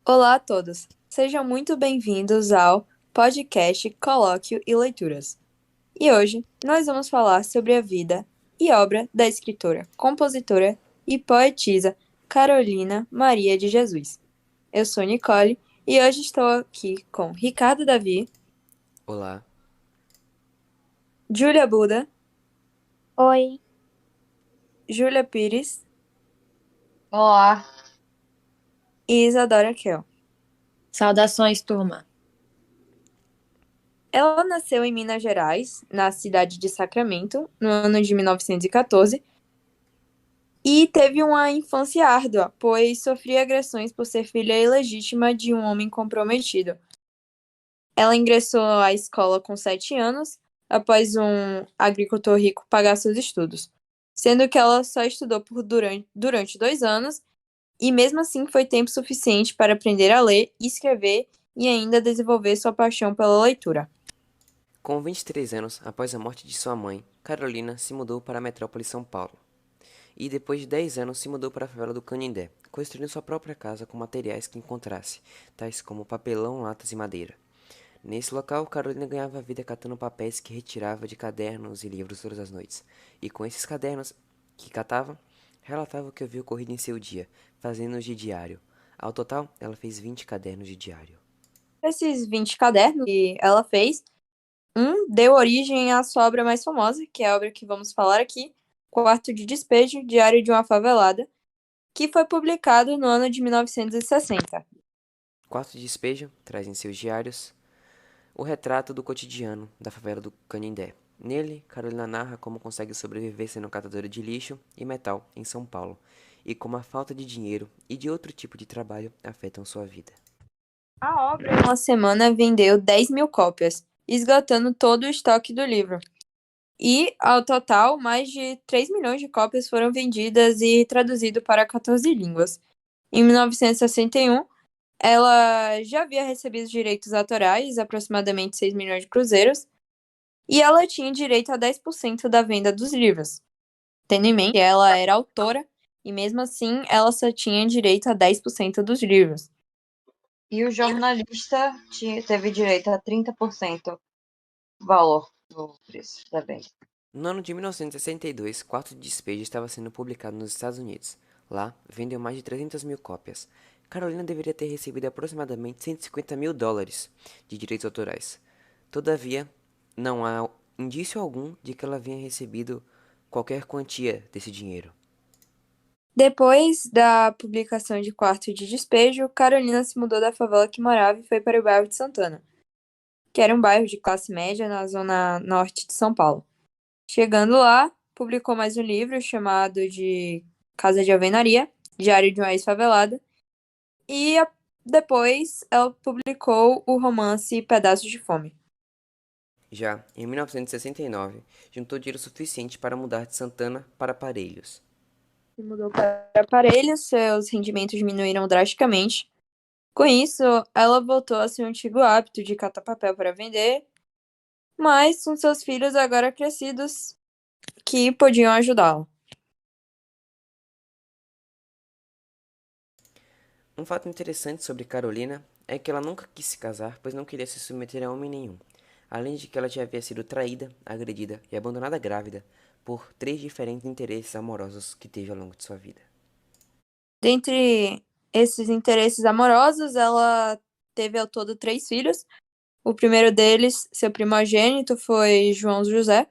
Olá a todos, sejam muito bem-vindos ao podcast Colóquio e Leituras. E hoje nós vamos falar sobre a vida e obra da escritora, compositora e poetisa Carolina Maria de Jesus. Eu sou Nicole e hoje estou aqui com Ricardo Davi, Olá, Júlia Buda, Oi, Júlia Pires olá. e Isadora Kell. Saudações, turma. Ela nasceu em Minas Gerais, na cidade de Sacramento, no ano de 1914. E teve uma infância árdua, pois sofria agressões por ser filha ilegítima de um homem comprometido. Ela ingressou à escola com 7 anos, após um agricultor rico pagar seus estudos, sendo que ela só estudou durante 2 anos, e mesmo assim foi tempo suficiente para aprender a ler e escrever e ainda desenvolver sua paixão pela leitura. com 23 anos, após a morte de sua mãe, Carolina se mudou para a metrópole São Paulo. E depois de 10 anos se mudou para a favela do Canindé, construindo sua própria casa com materiais que encontrasse, tais como papelão, latas e madeira. Nesse local, Carolina ganhava a vida catando papéis que retirava de cadernos e livros todas as noites. E com esses cadernos que catava, relatava o que havia ocorrido em seu dia, fazendo-os de diário. Ao total, ela fez 20 cadernos de diário. Esses 20 cadernos que ela fez, deu origem à sua obra mais famosa, que é a obra que vamos falar aqui, Quarto de Despejo, Diário de uma Favelada, que foi publicado no ano de 1960. Quarto de despejo traz em seus diários o retrato do cotidiano da favela do Canindé. Nele, Carolina narra como consegue sobreviver sendo catadora de lixo e metal em São Paulo, e como a falta de dinheiro e de outro tipo de trabalho afetam sua vida. A obra, em uma semana, vendeu 10 mil cópias, esgotando todo o estoque do livro. E, ao total, mais de 3 milhões de cópias foram vendidas e traduzido para 14 línguas. Em 1961, ela já havia recebido direitos autorais, aproximadamente 6 milhões de cruzeiros, e ela tinha direito a 10% da venda dos livros, tendo em mente que ela era autora e, mesmo assim, ela só tinha direito a 10% dos livros. E o jornalista teve direito a 30% do valor do preço da venda. No ano de 1962, Quarto de Despejo estava sendo publicado nos Estados Unidos. Lá, vendeu mais de 300 mil cópias. Carolina deveria ter recebido aproximadamente 150 mil dólares de direitos autorais. Todavia, não há indício algum de que ela havia recebido qualquer quantia desse dinheiro. Depois da publicação de Quarto de Despejo, Carolina se mudou da favela que morava e foi para o bairro de Santana, que era um bairro de classe média na zona norte de São Paulo. Chegando lá, publicou mais um livro chamado de Casa de Alvenaria, Diário de uma Ex-Favelada, e depois ela publicou o romance Pedaços de Fome. Já em 1969, juntou dinheiro suficiente para mudar de Santana para Parelhos. Se mudou para Parelhos, seus rendimentos diminuíram drasticamente. Com isso, ela voltou a seu antigo hábito de catar papel para vender, mas com seus filhos agora crescidos que podiam ajudá-la. Um fato interessante sobre Carolina é que ela nunca quis se casar, pois não queria se submeter a homem nenhum, além de que ela já havia sido traída, agredida e abandonada grávida por 3 diferentes interesses amorosos que teve ao longo de sua vida. Dentre esses interesses amorosos, ela teve ao todo 3 filhos. O primeiro deles, seu primogênito, foi João José,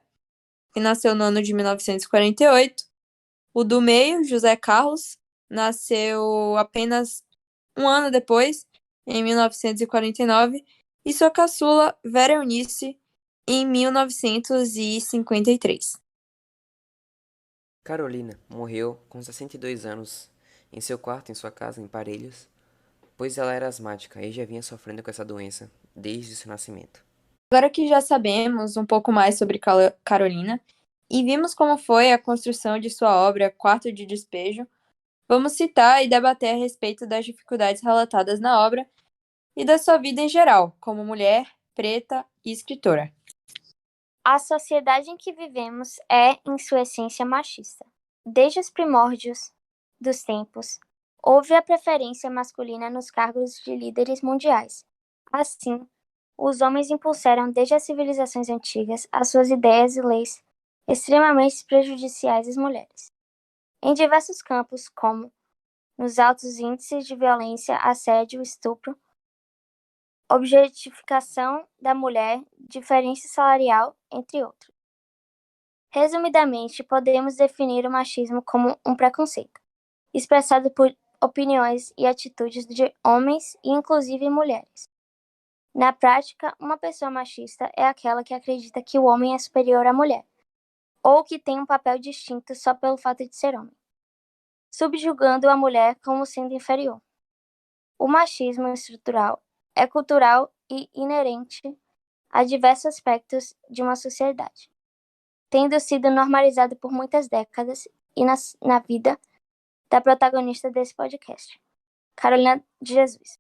que nasceu no ano de 1948. O do meio, José Carlos, nasceu apenas um ano depois, em 1949, e sua caçula, Vera Eunice, em 1953. Carolina morreu com 62 anos em seu quarto em sua casa em Parelhos, pois ela era asmática e já vinha sofrendo com essa doença desde seu nascimento. Agora que já sabemos um pouco mais sobre Carolina e vimos como foi a construção de sua obra Quarto de Despejo, vamos citar e debater a respeito das dificuldades relatadas na obra e da sua vida em geral, como mulher, preta e escritora. A sociedade em que vivemos é, em sua essência, machista. Desde os primórdios dos tempos, houve a preferência masculina nos cargos de líderes mundiais. Assim, os homens impulsaram desde as civilizações antigas as suas ideias e leis extremamente prejudiciais às mulheres. Em diversos campos, como nos altos índices de violência, assédio, estupro, objetificação da mulher, diferença salarial, entre outros. Resumidamente, podemos definir o machismo como um preconceito, expressado por opiniões e atitudes de homens e inclusive mulheres. Na prática, uma pessoa machista é aquela que acredita que o homem é superior à mulher, ou que tem um papel distinto só pelo fato de ser homem, subjugando a mulher como sendo inferior. O machismo estrutural é cultural e inerente a diversos aspectos de uma sociedade, tendo sido normalizado por muitas décadas e na vida da protagonista desse podcast, Carolina de Jesus.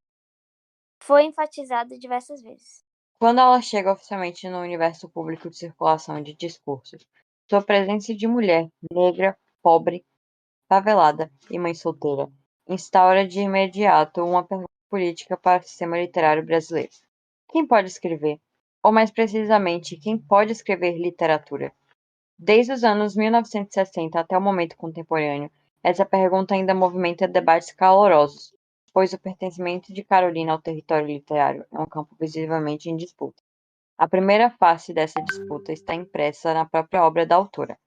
Foi enfatizado diversas vezes. Quando ela chega oficialmente no universo público de circulação de discursos, sua presença de mulher, negra, pobre, favelada e mãe solteira instaura de imediato uma pergunta política para o sistema literário brasileiro. Quem pode escrever? Ou mais precisamente, quem pode escrever literatura? Desde os anos 1960 até o momento contemporâneo, essa pergunta ainda movimenta debates calorosos, pois o pertencimento de Carolina ao território literário é um campo visivelmente em disputa. A primeira face dessa disputa está impressa na própria obra da autora.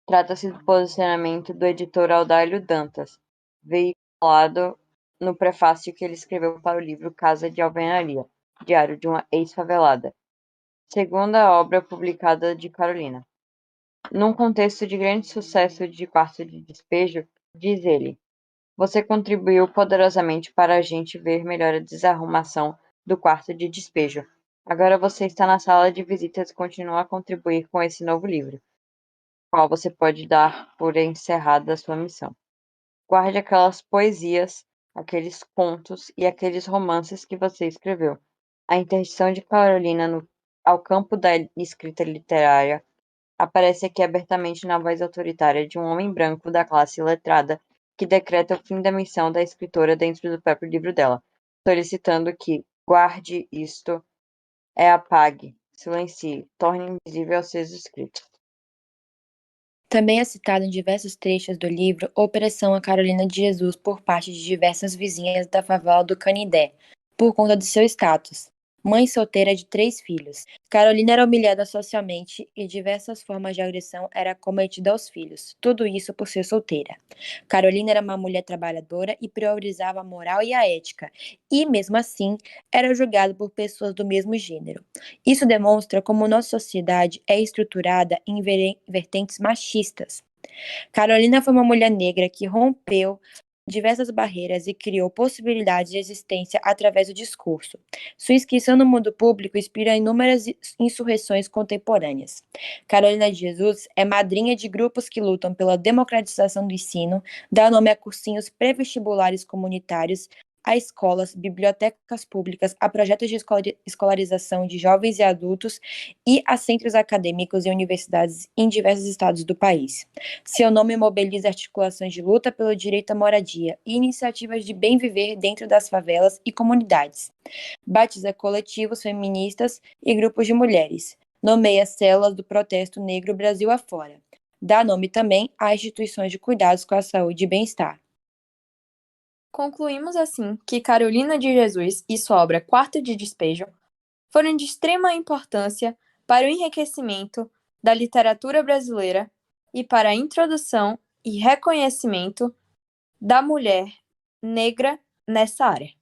Trata-se do posicionamento do editor Audálio Dantas, veiculado no prefácio que ele escreveu para o livro Casa de Alvenaria, Diário de uma Ex-Favelada, segunda obra publicada de Carolina. Num contexto de grande sucesso de Quarto de Despejo, diz ele: você contribuiu poderosamente para a gente ver melhor a desarrumação do quarto de despejo. Agora você está na sala de visitas e continua a contribuir com esse novo livro, qual você pode dar por encerrada a sua missão. Guarde aquelas poesias, aqueles contos e aqueles romances que você escreveu. A interdição de Carolina ao campo da escrita literária aparece aqui abertamente na voz autoritária de um homem branco da classe letrada que decreta o fim da missão da escritora dentro do próprio livro dela, solicitando que guarde isto, apague, silencie, torne invisível aos seus escritos. Também é citado em diversos trechos do livro opressão a Carolina de Jesus por parte de diversas vizinhas da favela do Canindé, por conta de seu status. Mãe solteira de 3 filhos. Carolina era humilhada socialmente e diversas formas de agressão eram cometidas aos filhos, tudo isso por ser solteira. Carolina era uma mulher trabalhadora e priorizava a moral e a ética, e mesmo assim era julgada por pessoas do mesmo gênero. Isso demonstra como nossa sociedade é estruturada em vertentes machistas. Carolina foi uma mulher negra que rompeu diversas barreiras e criou possibilidades de existência através do discurso. Sua inscrição no mundo público inspira inúmeras insurreições contemporâneas. Carolina de Jesus é madrinha de grupos que lutam pela democratização do ensino, dá nome a cursinhos pré-vestibulares comunitários, a escolas, bibliotecas públicas, a projetos de escolarização de jovens e adultos e a centros acadêmicos e universidades em diversos estados do país. Seu nome mobiliza articulações de luta pelo direito à moradia e iniciativas de bem viver dentro das favelas e comunidades. Batiza coletivos feministas e grupos de mulheres. Nomeia células do protesto negro Brasil afora. Dá nome também a instituições de cuidados com a saúde e bem-estar. Concluímos assim que Carolina de Jesus e sua obra Quarto de Despejo foram de extrema importância para o enriquecimento da literatura brasileira e para a introdução e reconhecimento da mulher negra nessa área.